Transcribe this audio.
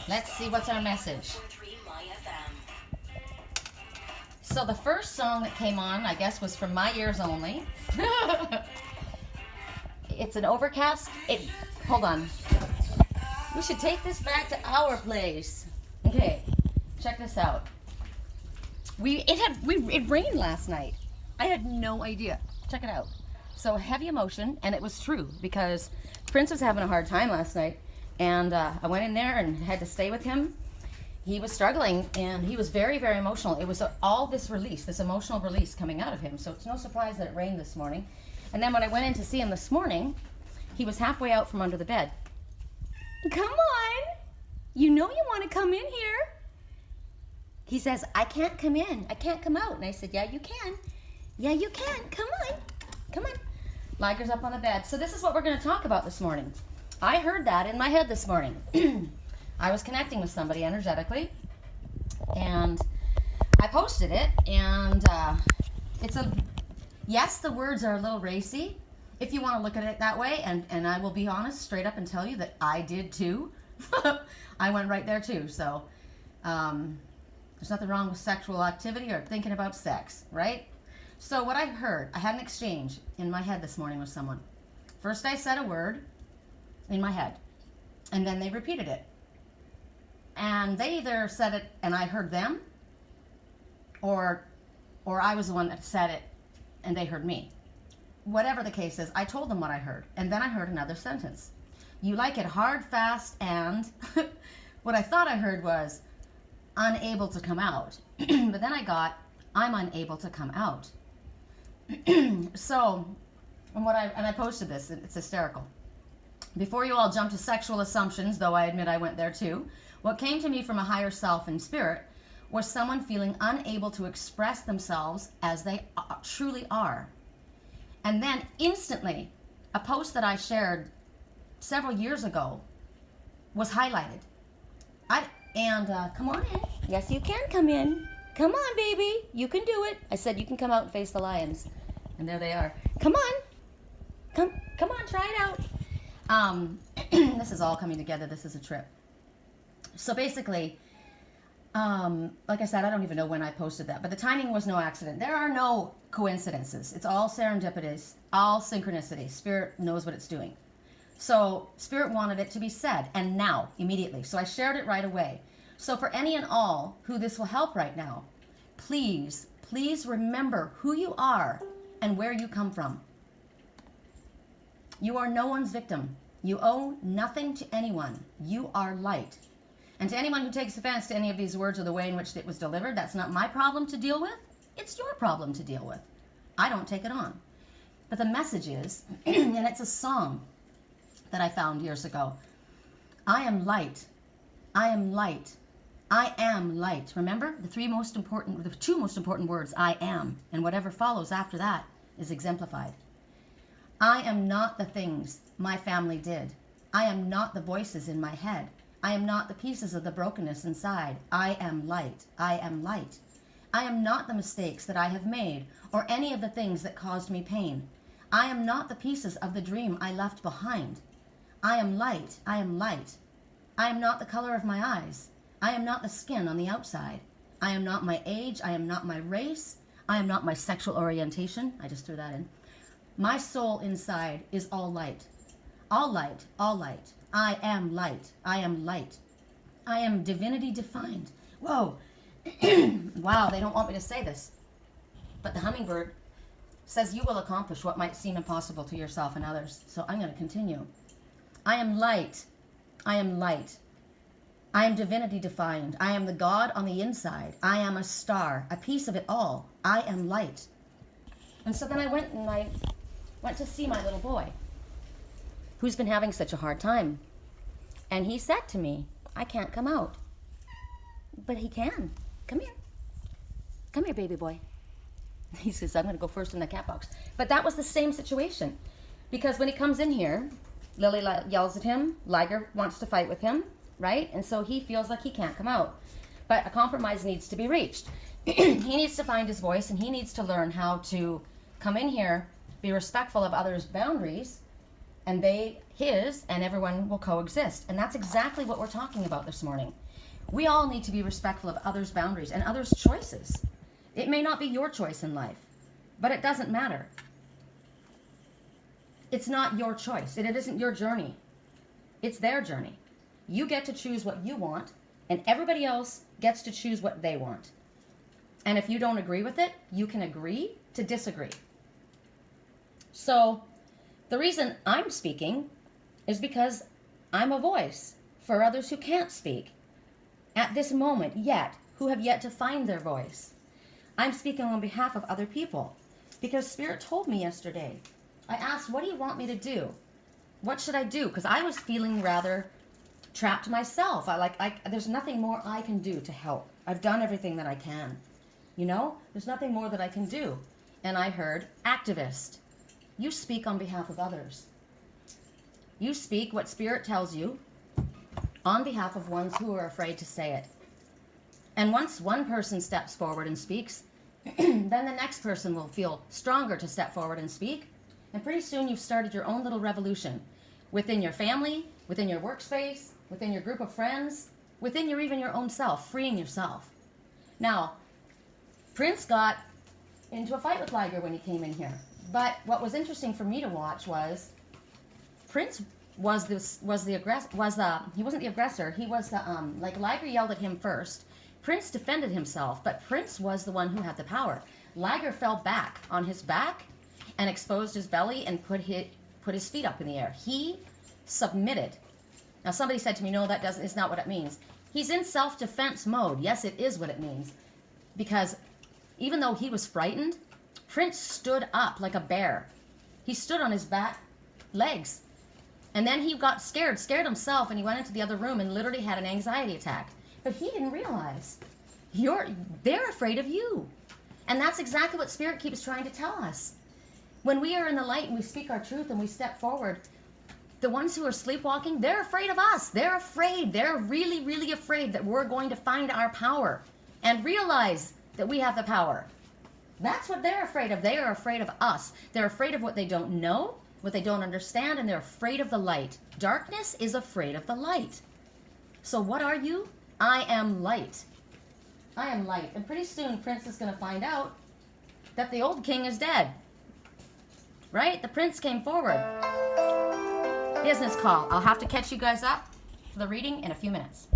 Let's see what's our message. So the first song that came on, I guess, was from My Ears Only. It's an overcast. Hold on. We should take this back to our place. Okay, check this out. It rained last night. I had no idea. Check it out. So heavy emotion, and it was true because Prince was having a hard time last night, and I went in there and had to stay with him. He was struggling, and he was very, very emotional. It was all this release, this emotional release coming out of him. So it's no surprise that it rained this morning. And then when I went in to see him this morning, he was halfway out from under the bed. Come on. You know you want to come in here. He says, I can't come in. I can't come out. And I said, yeah, you can. Yeah, you can. Come on. Come on. Liger's up on the bed. So this is what we're going to talk about this morning. I heard that in my head this morning. I was connecting with somebody energetically, and I posted it, and yes, the words are a little racy, if you want to look at it that way, and I will be honest, straight up, and tell you that I did too. I went right there too, so there's nothing wrong with sexual activity or thinking about sex, right? So what I heard, I had an exchange in my head this morning with someone. First I said a word in my head, and then they repeated it. And they either said it and I heard them, or I was the one that said it and they heard me. Whatever the case is, I told them what I heard, and then I heard another sentence. You like it hard, fast, and what I thought I heard was unable to come out. But then I got, I'm unable to come out. So, and I posted this, it's hysterical. Before you all jump to sexual assumptions, though I admit I went there too, what came to me from a higher self and spirit was someone feeling unable to express themselves as they truly are. And then instantly, a post that I shared several years ago was highlighted. Come on in. Yes, you can come in. Come on, baby. You can do it. I said you can come out and face the lions. And there they are. Come on. Come on, try it out. This is all coming together. This is a trip. So basically, like I said, I don't even know when I posted that, but the timing was no accident. There are no coincidences. It's all serendipities, all synchronicity. Spirit knows what it's doing. So Spirit wanted it to be said, and now, immediately. So I shared it right away. So for any and all who this will help right now, please, please remember who you are and where you come from. You are no one's victim. You owe nothing to anyone. You are light. And to anyone who takes offense to any of these words or the way in which it was delivered, that's not my problem to deal with. It's your problem to deal with. I don't take it on. But the message is, and it's a song that I found years ago, I am light. I am light. I am light. Remember the two most important words, I am, and whatever follows after that is exemplified. I am not the things my family did. I am not the voices in my head. I am not the pieces of the brokenness inside. I am light. I am light. I am not the mistakes that I have made or any of the things that caused me pain. I am not the pieces of the dream I left behind. I am light. I am light. I am not the color of my eyes. I am not the skin on the outside. I am not my age. I am not my race. I am not my sexual orientation. I just threw that in. My soul inside is all light. All light. All light. I am light. I am light. I am divinity defined. Whoa. Wow, they don't want me to say this. But the hummingbird says you will accomplish what might seem impossible to yourself and others. So I'm going to continue. I am light. I am light. I am divinity defined. I am the God on the inside. I am a star, a piece of it all. I am light. And so then I went to see my little boy, who's been having such a hard time. And he said to me, I can't come out. But he can. Come here. Come here, baby boy. He says, I'm going to go first in the cat box. But that was the same situation. Because when he comes in here, Lily yells at him. Liger wants to fight with him, right? And so he feels like he can't come out. But a compromise needs to be reached. He needs to find his voice, and he needs to learn how to come in here, be respectful of others' boundaries, And his and everyone will coexist. And that's exactly what we're talking about this morning. We all need to be respectful of others' boundaries and others' choices. It may not be your choice in life, but it doesn't matter. It's not your choice. It isn't your journey. It's their journey. You get to choose what you want, and everybody else gets to choose what they want. And if you don't agree with it, you can agree to disagree. So the reason I'm speaking is because I'm a voice for others who can't speak at this moment yet, who have yet to find their voice. I'm speaking on behalf of other people because Spirit told me yesterday. I asked, what do you want me to do? What should I do? Because I was feeling rather trapped myself. There's nothing more I can do to help. I've done everything that I can. There's nothing more that I can do. And I heard activist. You speak on behalf of others. You speak what Spirit tells you on behalf of ones who are afraid to say it. And once one person steps forward and speaks, then the next person will feel stronger to step forward and speak. And pretty soon you've started your own little revolution within your family, within your workspace, within your group of friends, within even your own self, freeing yourself. Now, Prince got into a fight with Liger when he came in here. But what was interesting for me to watch was Prince he wasn't the aggressor. He was Liger yelled at him first. Prince defended himself, but Prince was the one who had the power. Liger fell back on his back and exposed his belly and put his feet up in the air. He submitted. Now somebody said to me, no, it's not what it means. He's in self-defense mode. Yes, it is what it means. Because even though he was frightened, Prince stood up like a bear. He stood on his back legs. And then he got scared himself, and he went into the other room and literally had an anxiety attack. But he didn't realize they're afraid of you. And that's exactly what Spirit keeps trying to tell us. When we are in the light and we speak our truth and we step forward, the ones who are sleepwalking, they're afraid of us. They're afraid. They're really, really afraid that we're going to find our power and realize that we have the power. That's what they're afraid of. They are afraid of us. They're afraid of what they don't know, what they don't understand, and they're afraid of the light. Darkness is afraid of the light. So what are you? I am light. I am light. And pretty soon Prince is going to find out that the old king is dead. Right? The prince came forward. Business call. I'll have to catch you guys up for the reading in a few minutes.